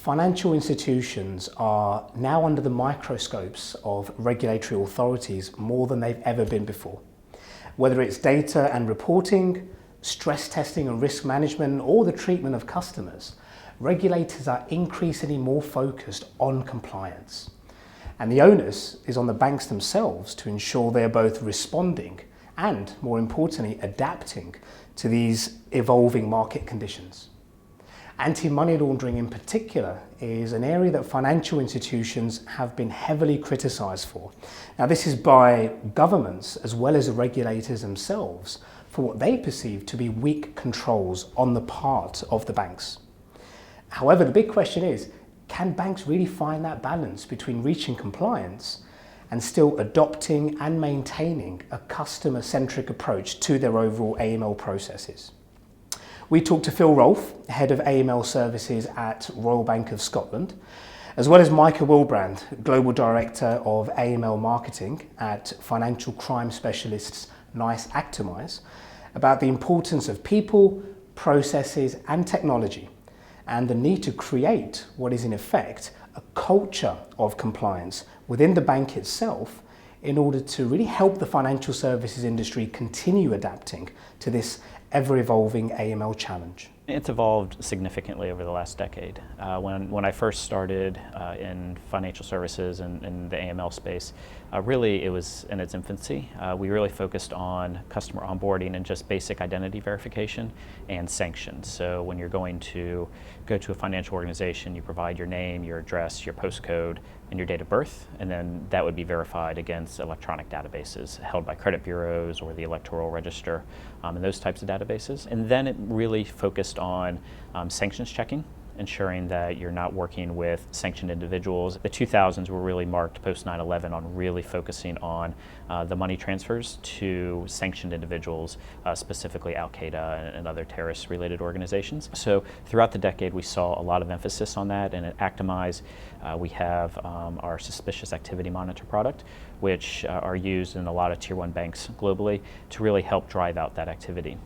Financial institutions are now under the microscopes of regulatory authorities more than they've ever been before. Whether it's data and reporting, stress testing and risk management, or the treatment of customers, regulators are increasingly more focused on compliance. And the onus is on the banks themselves to ensure they're both responding and, more importantly, adapting to these evolving market conditions. Anti-money laundering in particular is an area that financial institutions have been heavily criticised for. Now, this is by governments as well as the regulators themselves for what they perceive to be weak controls on the part of the banks. However, the big question is, can banks really find that balance between reaching compliance and still adopting and maintaining a customer-centric approach to their overall AML processes? We talked to Phil Rolfe, Head of AML Services at Royal Bank of Scotland, as well as Micah Wilbrand, Global Director of AML Marketing at financial crime specialists NICE Actimize, about the importance of people, processes and technology, and the need to create what is in effect a culture of compliance within the bank itself in order to really help the financial services industry continue adapting to this ever-evolving AML challenge. It's evolved significantly over the last decade. When I first started in financial services and in the AML space, really it was in its infancy. We really focused on customer onboarding and just basic identity verification and sanctions. So when you're going to go to a financial organization, you provide your name, your address, your postcode, and your date of birth, and then that would be verified against electronic databases held by credit bureaus or the electoral register and those types of databases. And then it really focused on sanctions checking, ensuring that you're not working with sanctioned individuals. The 2000s were really marked post 9/11 on really focusing on the money transfers to sanctioned individuals, specifically Al-Qaeda and other terrorist-related organizations. So throughout the decade, we saw a lot of emphasis on that, and at Actimize, we have our Suspicious Activity Monitor product, which are used in a lot of Tier 1 banks globally to really help drive out that activity.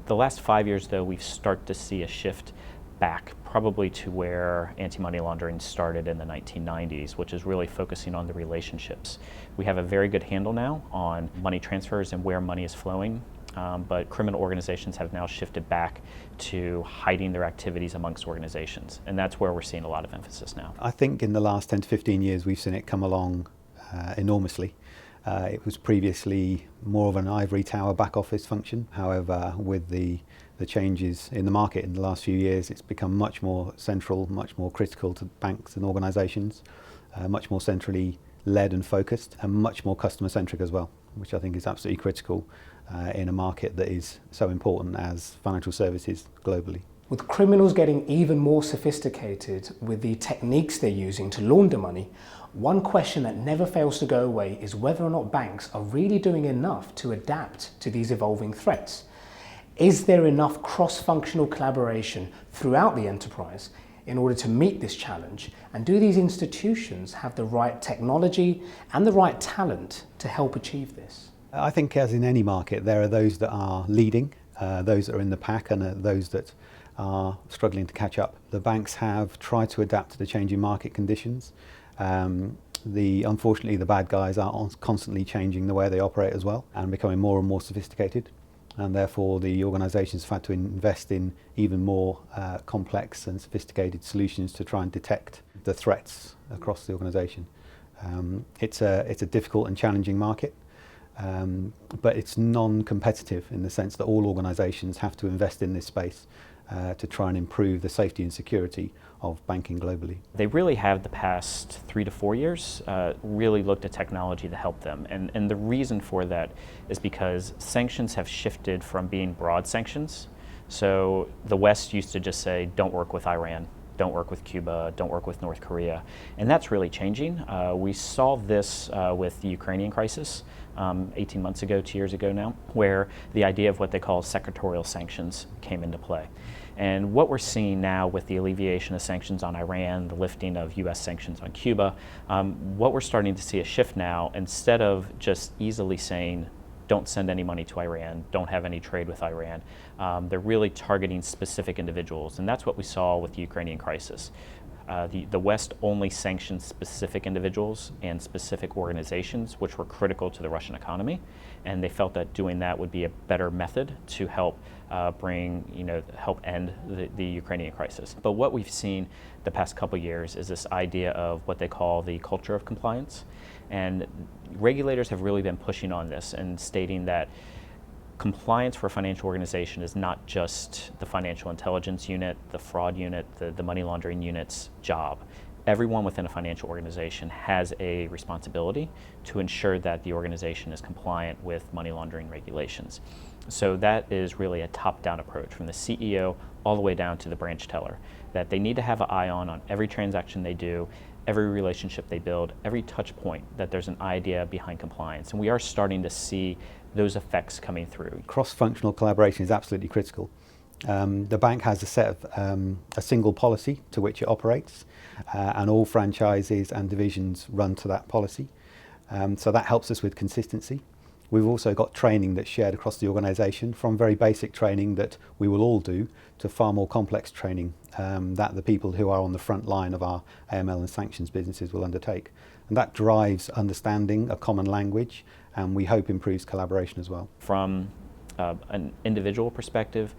The last 5 years, though, we've started to see a shift back probably to where anti-money laundering started in the 1990s, which is really focusing on the relationships. We have a very good handle now on money transfers and where money is flowing, but criminal organizations have now shifted back to hiding their activities amongst organizations, and that's where we're seeing a lot of emphasis now. I think in the last 10 to 15 years we've seen it come along enormously. It was previously more of an ivory tower back office function. However, with the changes in the market in the last few years, it's become much more central, much more critical to banks and organisations, much more centrally led and focused, and much more customer centric as well, which I think is absolutely critical in a market that is so important as financial services globally. With criminals getting even more sophisticated with the techniques they're using to launder money, one question that never fails to go away is whether or not banks are really doing enough to adapt to these evolving threats. Is there enough cross-functional collaboration throughout the enterprise in order to meet this challenge? And do these institutions have the right technology and the right talent to help achieve this? I think as in any market, there are those that are leading, those that are in the pack, and those that are struggling to catch up. The banks have tried to adapt to the changing market conditions. Unfortunately, the bad guys are constantly changing the way they operate as well and becoming more and more sophisticated. And therefore the organisations have had to invest in even more complex and sophisticated solutions to try and detect the threats across the organisation. It's a difficult and challenging market, but it's non-competitive in the sense that all organisations have to invest in this space to try and improve the safety and security of banking globally. They really have the past 3 to 4 years really looked at technology to help them. And the reason for that is because sanctions have shifted from being broad sanctions. So the West used to just say, don't work with Iran, don't work with Cuba, don't work with North Korea. And that's really changing. We saw this with the Ukrainian crisis 18 months ago, 2 years ago now, where the idea of what they call secretarial sanctions came into play. And what we're seeing now with the alleviation of sanctions on Iran, the lifting of US sanctions on Cuba, what we're starting to see a shift now, instead of just easily saying, don't send any money to Iran, don't have any trade with Iran, they're really targeting specific individuals. And that's what we saw with the Ukrainian crisis. The West only sanctioned specific individuals and specific organizations which were critical to the Russian economy, and they felt that doing that would be a better method to help help end the Ukrainian crisis. But what we've seen the past couple years is this idea of what they call the culture of compliance, and regulators have really been pushing on this and stating that compliance for a financial organization is not just the financial intelligence unit, the fraud unit, the money laundering unit's job. Everyone within a financial organization has a responsibility to ensure that the organization is compliant with money laundering regulations. So that is really a top-down approach from the CEO all the way down to the branch teller, that they need to have an eye on every transaction they do, every relationship they build, every touch point, that there's an idea behind compliance. And we are starting to see those effects coming through. Cross-functional collaboration is absolutely critical. The bank has a set of a single policy to which it operates, and all franchises and divisions run to that policy. So that helps us with consistency. We've also got training that's shared across the organisation, from very basic training that we will all do to far more complex training that the people who are on the front line of our AML and sanctions businesses will undertake. And that drives understanding, a common language, and we hope improves collaboration as well. From an individual perspective,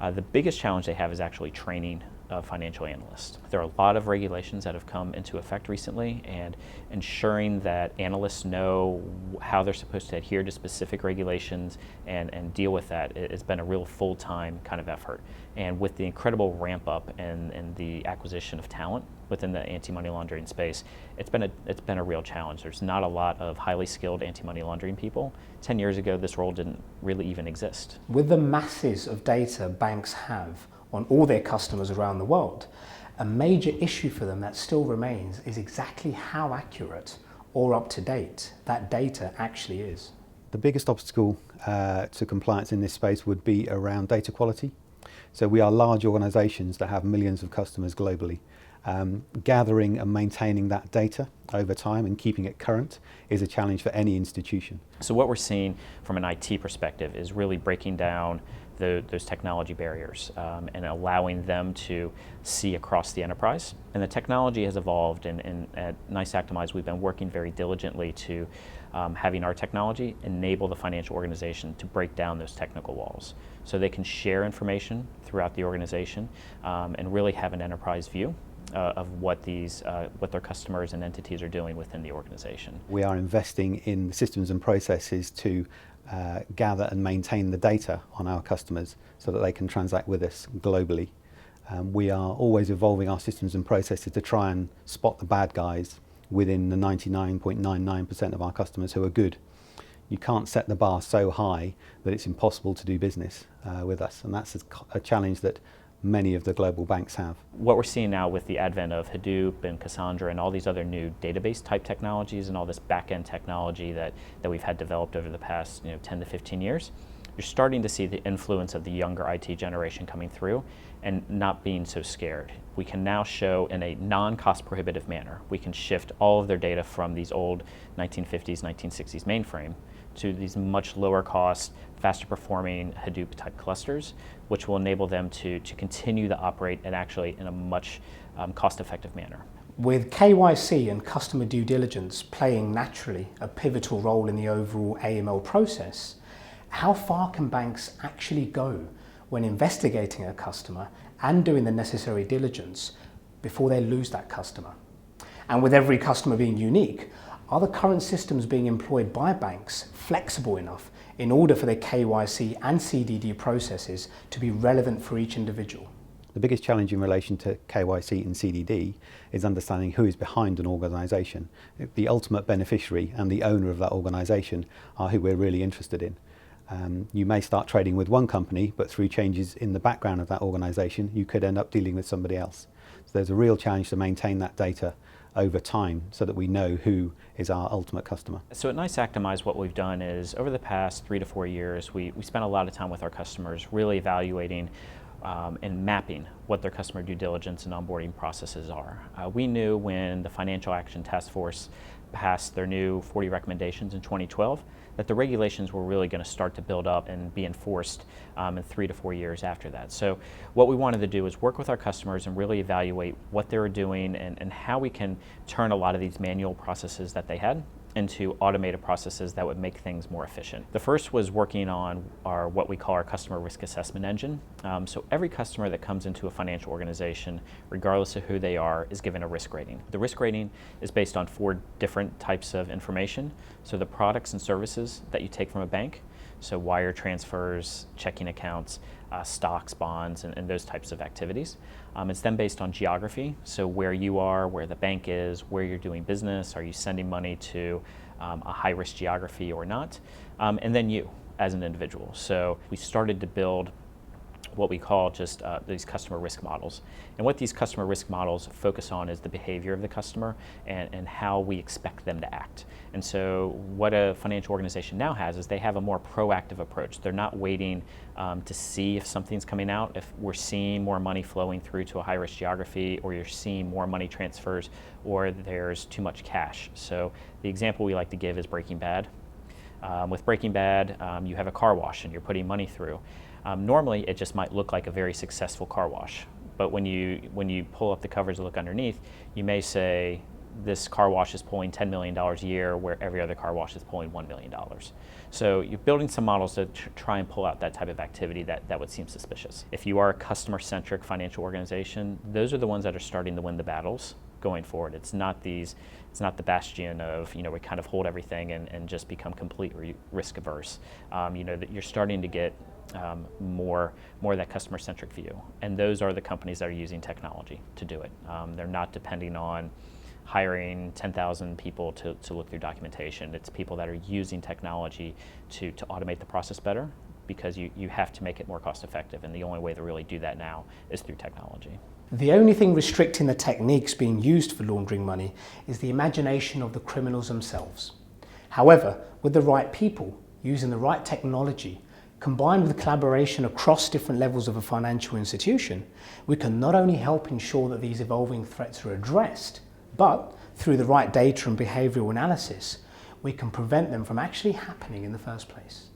the biggest challenge they have is actually training financial analysts. There are a lot of regulations that have come into effect recently, and ensuring that analysts know how they're supposed to adhere to specific regulations and deal with that has been a real full-time kind of effort. And with the incredible ramp up and the acquisition of talent within the anti-money laundering space, it's been a real challenge. There's not a lot of highly skilled anti-money laundering people. 10 years ago, this role didn't really even exist. With the masses of data banks have on all their customers around the world, a major issue for them that still remains is exactly how accurate or up to date that data actually is. The biggest obstacle to compliance in this space would be around data quality. So we are large organisations that have millions of customers globally. Gathering and maintaining that data over time and keeping it current is a challenge for any institution. So what we're seeing from an IT perspective is really breaking down those technology barriers and allowing them to see across the enterprise. And the technology has evolved, and at NICE Actimize we've been working very diligently to having our technology enable the financial organization to break down those technical walls so they can share information throughout the organization and really have an enterprise view of what their customers and entities are doing within the organization. We are investing in systems and processes to gather and maintain the data on our customers so that they can transact with us globally. We are always evolving our systems and processes to try and spot the bad guys within the 99.99% of our customers who are good. You can't set the bar so high that it's impossible to do business with us, and that's a challenge that many of the global banks have. What we're seeing now with the advent of Hadoop and Cassandra and all these other new database type technologies and all this back-end technology that we've had developed over the past 10 to 15 years, you're starting to see the influence of the younger IT generation coming through and not being so scared. We can now show in a non-cost prohibitive manner, we can shift all of their data from these old 1950s, 1960s mainframe to these much lower cost, faster performing Hadoop type clusters, which will enable them to continue to operate and actually in a much cost effective manner. With KYC and customer due diligence playing naturally a pivotal role in the overall AML process, how far can banks actually go when investigating a customer and doing the necessary diligence before they lose that customer? And with every customer being unique, are the current systems being employed by banks flexible enough in order for their KYC and CDD processes to be relevant for each individual? The biggest challenge in relation to KYC and CDD is understanding who is behind an organisation. The ultimate beneficiary and the owner of that organisation are who we're really interested in. You may start trading with one company, but through changes in the background of that organisation, you could end up dealing with somebody else. So there's a real challenge to maintain that data over time so that we know who is our ultimate customer. So at NICE Actimize, what we've done is over the past 3 to 4 years, we spent a lot of time with our customers really evaluating and mapping what their customer due diligence and onboarding processes are. We knew when the Financial Action Task Force passed their new 40 recommendations in 2012 that the regulations were really going to start to build up and be enforced in 3 to 4 years after that. So what we wanted to do is work with our customers and really evaluate what they were doing and how we can turn a lot of these manual processes that they had into automated processes that would make things more efficient. The first was working on what we call our customer risk assessment engine. So every customer that comes into a financial organization, regardless of who they are, is given a risk rating. The risk rating is based on 4 different types of information. So the products and services that you take from a bank, so wire transfers, checking accounts, stocks, bonds, and those types of activities. It's then based on geography, so where you are, where the bank is, where you're doing business, are you sending money to a high-risk geography or not, and then you as an individual. So we started to build what we call just these customer risk models. And what these customer risk models focus on is the behavior of the customer and how we expect them to act. And so what a financial organization now has is they have a more proactive approach. They're not waiting to see if something's coming out. If we're seeing more money flowing through to a high-risk geography, or you're seeing more money transfers, or there's too much cash. So the example we like to give is Breaking Bad. With Breaking Bad, you have a car wash and you're putting money through. Normally, it just might look like a very successful car wash, but when you pull up the covers and look underneath, you may say this car wash is pulling $10 million a year, where every other car wash is pulling $1 million. So you're building some models to try and pull out that type of activity that would seem suspicious. If you are a customer-centric financial organization, those are the ones that are starting to win the battles going forward. It's not the bastion of, we kind of hold everything and just become completely risk averse. That you're starting to get more of that customer-centric view. And those are the companies that are using technology to do it. They're not depending on hiring 10,000 people to look through documentation. It's people that are using technology to automate the process better, because you have to make it more cost-effective, and the only way to really do that now is through technology. The only thing restricting the techniques being used for laundering money is the imagination of the criminals themselves. However, with the right people, using the right technology, combined with collaboration across different levels of a financial institution, we can not only help ensure that these evolving threats are addressed, but through the right data and behavioural analysis, we can prevent them from actually happening in the first place.